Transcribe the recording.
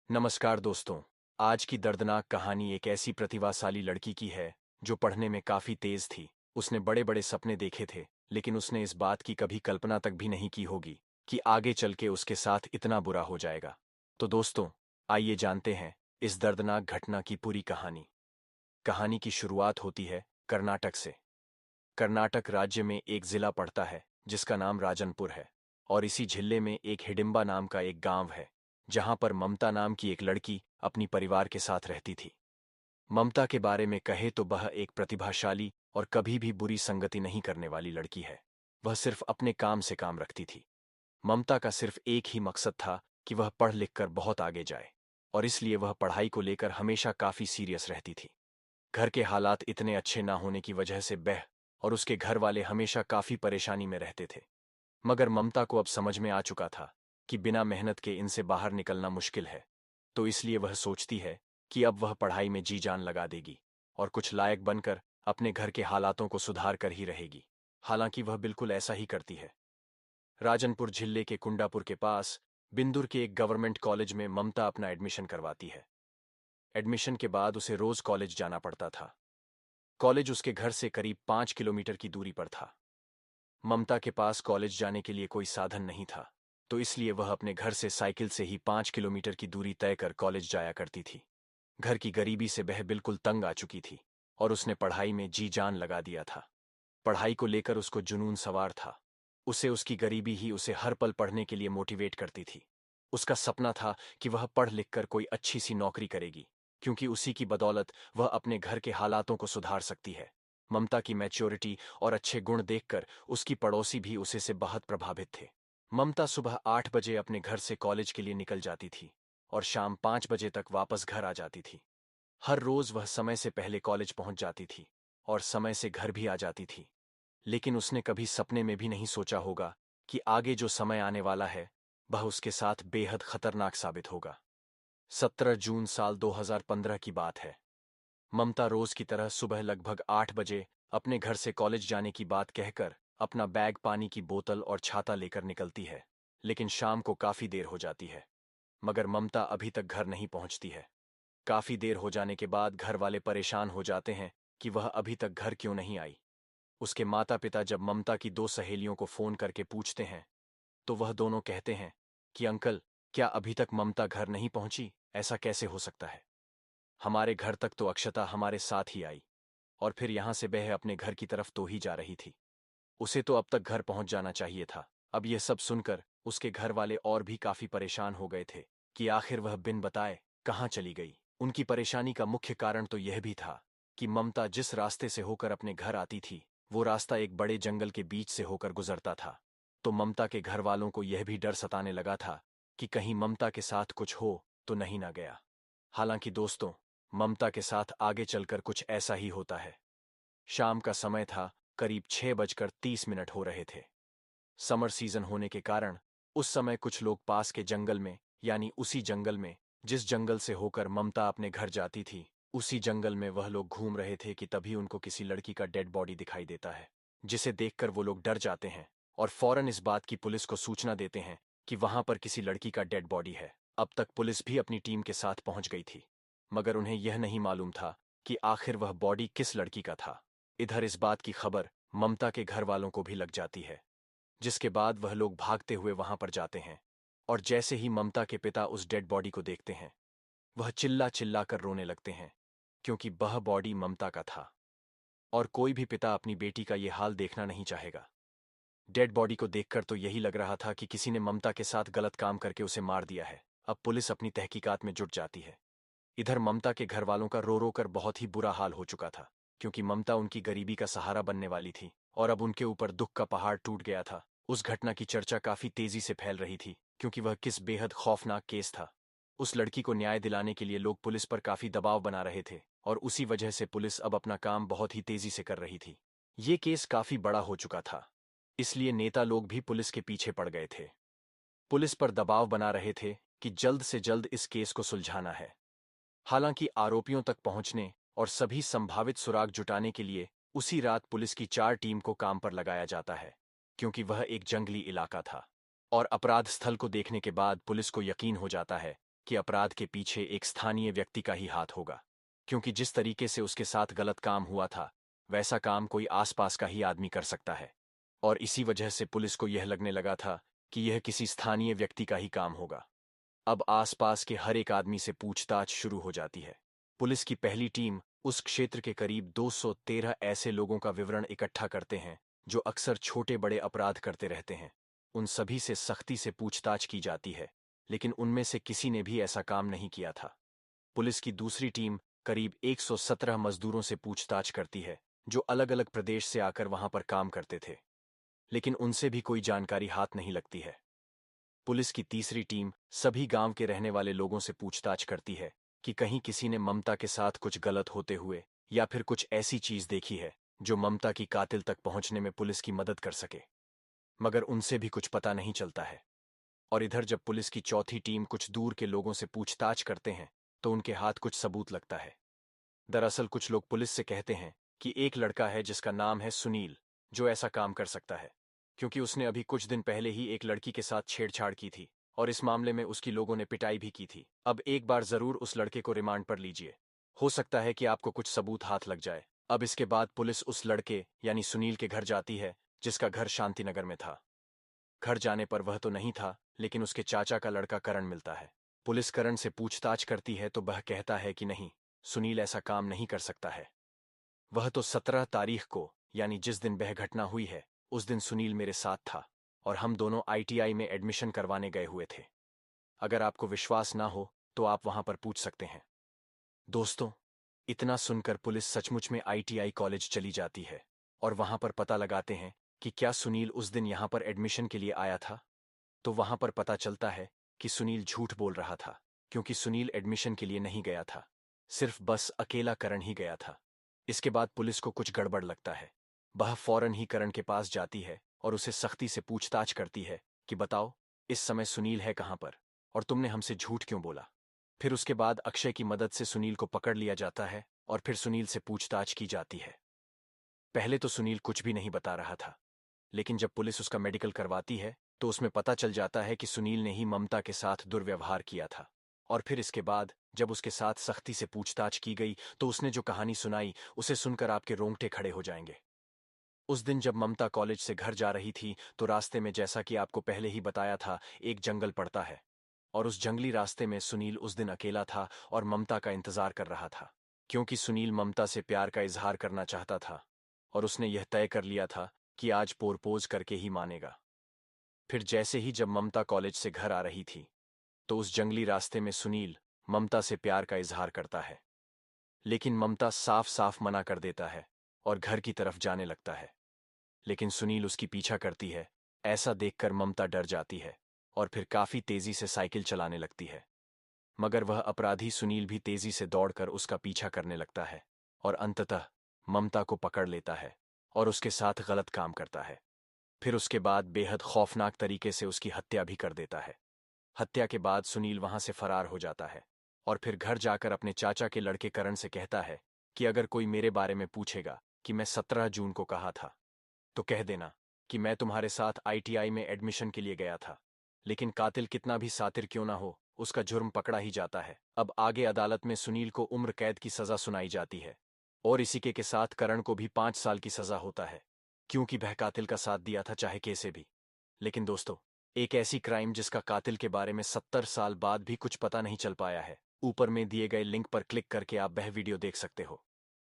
नमस्कार दोस्तों। आज की दर्दनाक कहानी एक ऐसी प्रतिभाशाली लड़की की है जो पढ़ने में काफी तेज थी। उसने बड़े बड़े सपने देखे थे, लेकिन उसने इस बात की कभी कल्पना तक भी नहीं की होगी कि आगे चल के उसके साथ इतना बुरा हो जाएगा। तो दोस्तों, आइए जानते हैं इस दर्दनाक घटना की पूरी कहानी। कहानी की शुरुआत होती है कर्नाटक से। कर्नाटक राज्य में एक जिला पड़ता है जिसका नाम राजनपुर है, और इसी जिले में एक हिडिंबा नाम का एक गांव है जहां पर ममता नाम की एक लड़की अपनी परिवार के साथ रहती थी। ममता के बारे में कहे तो वह एक प्रतिभाशाली और कभी भी बुरी संगति नहीं करने वाली लड़की है। वह सिर्फ अपने काम से काम रखती थी। ममता का सिर्फ एक ही मकसद था कि वह पढ़ लिख कर बहुत आगे जाए, और इसलिए वह पढ़ाई को लेकर हमेशा काफी सीरियस रहती थी। घर के हालात इतने अच्छे ना होने की वजह से वह और उसके घर वाले हमेशा काफी परेशानी में रहते थे। मगर ममता को अब समझ में आ चुका था कि बिना मेहनत के इनसे बाहर निकलना मुश्किल है। तो इसलिए वह सोचती है कि अब वह पढ़ाई में जी जान लगा देगी और कुछ लायक बनकर अपने घर के हालातों को सुधार कर ही रहेगी। हालांकि वह बिल्कुल ऐसा ही करती है। राजनपुर जिले के कुंडापुर के पास बिंदुर के एक गवर्नमेंट कॉलेज में ममता अपना एडमिशन करवाती है। एडमिशन के बाद उसे रोज कॉलेज जाना पड़ता था। कॉलेज उसके घर से करीब 5 किलोमीटर की दूरी पर था। ममता के पास कॉलेज जाने के लिए कोई साधन नहीं था, तो इसलिए वह अपने घर से साइकिल से ही 5 किलोमीटर की दूरी तय कर कॉलेज जाया करती थी। घर की गरीबी से वह बिल्कुल तंग आ चुकी थी और उसने पढ़ाई में जी जान लगा दिया था। पढ़ाई को लेकर उसको जुनून सवार था। उसे उसकी गरीबी ही उसे हर पल पढ़ने के लिए मोटिवेट करती थी। उसका सपना था कि वह पढ़ लिख कर कोई अच्छी सी नौकरी करेगी, क्योंकि उसी की बदौलत वह अपने घर के हालातों को सुधार सकती है। ममता की मैच्योरिटी और अच्छे गुण देखकर उसकी पड़ोसी भी उसे से बहुत प्रभावित थे। ममता सुबह 8 बजे अपने घर से कॉलेज के लिए निकल जाती थी और शाम 5 बजे तक वापस घर आ जाती थी। हर रोज वह समय से पहले कॉलेज पहुंच जाती थी और समय से घर भी आ जाती थी। लेकिन उसने कभी सपने में भी नहीं सोचा होगा कि आगे जो समय आने वाला है वह उसके साथ बेहद खतरनाक साबित होगा। 17 जून साल 2015 की बात है। ममता रोज की तरह सुबह लगभग 8 बजे अपने घर से कॉलेज जाने की बात कहकर अपना बैग, पानी की बोतल और छाता लेकर निकलती है। लेकिन शाम को काफी देर हो जाती है, मगर ममता अभी तक घर नहीं पहुंचती है। काफी देर हो जाने के बाद घर वाले परेशान हो जाते हैं कि वह अभी तक घर क्यों नहीं आई। उसके माता पिता जब ममता की दो सहेलियों को फोन करके पूछते हैं तो वह दोनों कहते हैं कि अंकल, क्या अभी तक ममता घर नहीं पहुंची? ऐसा कैसे हो सकता है? हमारे घर तक तो अक्षता हमारे साथ ही आई, और फिर यहां से वह अपने घर की तरफ तो ही जा रही थी। उसे तो अब तक घर पहुंच जाना चाहिए था। अब यह सब सुनकर उसके घर वाले और भी काफी परेशान हो गए थे कि आखिर वह बिन बताए कहाँ चली गई। उनकी परेशानी का मुख्य कारण तो यह भी था कि ममता जिस रास्ते से होकर अपने घर आती थी वो रास्ता एक बड़े जंगल के बीच से होकर गुजरता था। तो ममता के घर वालों को यह भी डर सताने लगा था कि कहीं ममता के साथ कुछ हो तो नहीं ना गया। हालांकि दोस्तों, ममता के साथ आगे चलकर कुछ ऐसा ही होता है। शाम का समय था, करीब 6:30 हो रहे थे। समर सीजन होने के कारण उस समय कुछ लोग पास के जंगल में, यानी उसी जंगल में जिस जंगल से होकर ममता अपने घर जाती थी, उसी जंगल में वह लोग घूम रहे थे कि तभी उनको किसी लड़की का डेड बॉडी दिखाई देता है, जिसे देखकर वो लोग डर जाते हैं और फौरन इस बात की पुलिस को सूचना देते हैं कि वहां पर किसी लड़की का डेड बॉडी है। अब तक पुलिस भी अपनी टीम के साथ पहुंच गई थी, मगर उन्हें यह नहीं मालूम था कि आखिर वह बॉडी किस लड़की का था। इधर इस बात की खबर ममता के घर वालों को भी लग जाती है, जिसके बाद वह लोग भागते हुए वहां पर जाते हैं। और जैसे ही ममता के पिता उस डेड बॉडी को देखते हैं, वह चिल्ला चिल्ला कर रोने लगते हैं, क्योंकि वह बॉडी ममता का था और कोई भी पिता अपनी बेटी का ये हाल देखना नहीं चाहेगा। डेड बॉडी को देखकर तो यही लग रहा था कि किसी ने ममता के साथ गलत काम करके उसे मार दिया है। अब पुलिस अपनी तहकीकात में जुट जाती है। इधर ममता के घर वालों का रो रो कर बहुत ही बुरा हाल हो चुका था, क्योंकि ममता उनकी गरीबी का सहारा बनने वाली थी और अब उनके ऊपर दुख का पहाड़ टूट गया था। उस घटना की चर्चा काफी तेजी से फैल रही थी, क्योंकि वह किस बेहद खौफनाक केस था। उस लड़की को न्याय दिलाने के लिए लोग पुलिस पर काफी दबाव बना रहे थे, और उसी वजह से पुलिस अब अपना काम बहुत ही तेजी से कर रही थी। ये केस काफी बड़ा हो चुका था, इसलिए नेता लोग भी पुलिस के पीछे पड़ गए थे। पुलिस पर दबाव बना रहे थे कि जल्द से जल्द इस केस को सुलझाना है। हालांकि आरोपियों तक पहुंचने और सभी संभावित सुराग जुटाने के लिए उसी रात पुलिस की 4 टीम को काम पर लगाया जाता है, क्योंकि वह एक जंगली इलाका था। और अपराध स्थल को देखने के बाद पुलिस को यकीन हो जाता है कि अपराध के पीछे एक स्थानीय व्यक्ति का ही हाथ होगा, क्योंकि जिस तरीके से उसके साथ गलत काम हुआ था वैसा काम कोई आसपास का ही आदमी कर सकता है। और इसी वजह से पुलिस को यह लगने लगा था कि यह किसी स्थानीय व्यक्ति का ही काम होगा। अब आसपास के हर एक आदमी से पूछताछ शुरू हो जाती है। पुलिस की पहली टीम उस क्षेत्र के करीब 213 ऐसे लोगों का विवरण इकट्ठा करते हैं जो अक्सर छोटे बड़े अपराध करते रहते हैं। उन सभी से सख्ती से पूछताछ की जाती है, लेकिन उनमें से किसी ने भी ऐसा काम नहीं किया था। पुलिस की दूसरी टीम करीब 117 मजदूरों से पूछताछ करती है जो अलग अलग प्रदेश से आकर वहां पर काम करते थे, लेकिन उनसे भी कोई जानकारी हाथ नहीं लगती है। पुलिस की तीसरी टीम सभी गांव के रहने वाले लोगों से पूछताछ करती है कि कहीं किसी ने ममता के साथ कुछ गलत होते हुए या फिर कुछ ऐसी चीज देखी है जो ममता की कातिल तक पहुंचने में पुलिस की मदद कर सके, मगर उनसे भी कुछ पता नहीं चलता है। और इधर जब पुलिस की चौथी टीम कुछ दूर के लोगों से पूछताछ करते हैं तो उनके हाथ कुछ सबूत लगता है। दरअसल कुछ लोग पुलिस से कहते हैं कि एक लड़का है जिसका नाम है सुनील, जो ऐसा काम कर सकता है, क्योंकि उसने अभी कुछ दिन पहले ही एक लड़की के साथ छेड़छाड़ की थी और इस मामले में उसकी लोगों ने पिटाई भी की थी। अब एक बार जरूर उस लड़के को रिमांड पर लीजिए, हो सकता है कि आपको कुछ सबूत हाथ लग जाए। अब इसके बाद पुलिस उस लड़के यानी सुनील के घर जाती है जिसका घर शांतिनगर में था। घर जाने पर वह तो नहीं था, लेकिन उसके चाचा का लड़का करण मिलता है। पुलिस करण से पूछताछ करती है तो वह कहता है कि नहीं, सुनील ऐसा काम नहीं कर सकता है। वह तो 17 तारीख को, यानी जिस दिन वह घटना हुई है, उस दिन सुनील मेरे साथ था और हम दोनों आईटीआई में एडमिशन करवाने गए हुए थे। अगर आपको विश्वास ना हो तो आप वहां पर पूछ सकते हैं। दोस्तों, इतना सुनकर पुलिस सचमुच में आईटीआई कॉलेज चली जाती है और वहां पर पता लगाते हैं कि क्या सुनील उस दिन यहां पर एडमिशन के लिए आया था। तो वहां पर पता चलता है कि सुनील झूठ बोल रहा था, क्योंकि सुनील एडमिशन के लिए नहीं गया था, सिर्फ बस अकेला करण ही गया था। इसके बाद पुलिस को कुछ गड़बड़ लगता है। वह फौरन ही करण के पास जाती है और उसे सख्ती से पूछताछ करती है कि बताओ, इस समय सुनील है कहां पर और तुमने हमसे झूठ क्यों बोला। फिर उसके बाद अक्षय की मदद से सुनील को पकड़ लिया जाता है और फिर सुनील से पूछताछ की जाती है। पहले तो सुनील कुछ भी नहीं बता रहा था, लेकिन जब पुलिस उसका मेडिकल करवाती है तो उसमें पता चल जाता है कि सुनील ने ही ममता के साथ दुर्व्यवहार किया था। और फिर इसके बाद जब उसके साथ सख्ती से पूछताछ की गई तो उसने जो कहानी सुनाई उसे सुनकर आपके रोंगटे खड़े हो जाएंगे। उस दिन जब ममता कॉलेज से घर जा रही थी तो रास्ते में, जैसा कि आपको पहले ही बताया था, एक जंगल पड़ता है और उस जंगली रास्ते में सुनील उस दिन अकेला था और ममता का इंतजार कर रहा था, क्योंकि सुनील ममता से प्यार का इजहार करना चाहता था और उसने यह तय कर लिया था कि आज प्रोपोज करके ही मानेगा। फिर जैसे ही जब ममता कॉलेज से घर आ रही थी तो उस जंगली रास्ते में सुनील ममता से प्यार का इजहार करता है, लेकिन ममता साफ साफ मना कर देता है और घर की तरफ जाने लगता है। लेकिन सुनील उसकी पीछा करती है। ऐसा देखकर ममता डर जाती है और फिर काफी तेजी से साइकिल चलाने लगती है, मगर वह अपराधी सुनील भी तेजी से दौड़कर उसका पीछा करने लगता है और अंततः ममता को पकड़ लेता है और उसके साथ गलत काम करता है। फिर उसके बाद बेहद खौफनाक तरीके से उसकी हत्या भी कर देता है। हत्या के बाद सुनील वहां से फरार हो जाता है और फिर घर जाकर अपने चाचा के लड़के करण से कहता है कि अगर कोई मेरे बारे में पूछेगा कि मैं 17 जून को कहा था तो कह देना कि मैं तुम्हारे साथ आईटीआई में एडमिशन के लिए गया था। लेकिन कातिल कितना भी सातिर क्यों ना हो, उसका जुर्म पकड़ा ही जाता है। अब आगे अदालत में सुनील को उम्र कैद की सजा सुनाई जाती है और इसी के साथ करण को भी 5 साल की सजा होता है, क्योंकि वह कातिल का साथ दिया था चाहे कैसे भी। लेकिन दोस्तों, एक ऐसी क्राइम जिसका कातिल के बारे में 70 साल बाद भी कुछ पता नहीं चल पाया है, ऊपर में दिए गए लिंक पर क्लिक करके आप वह वीडियो देख सकते हो।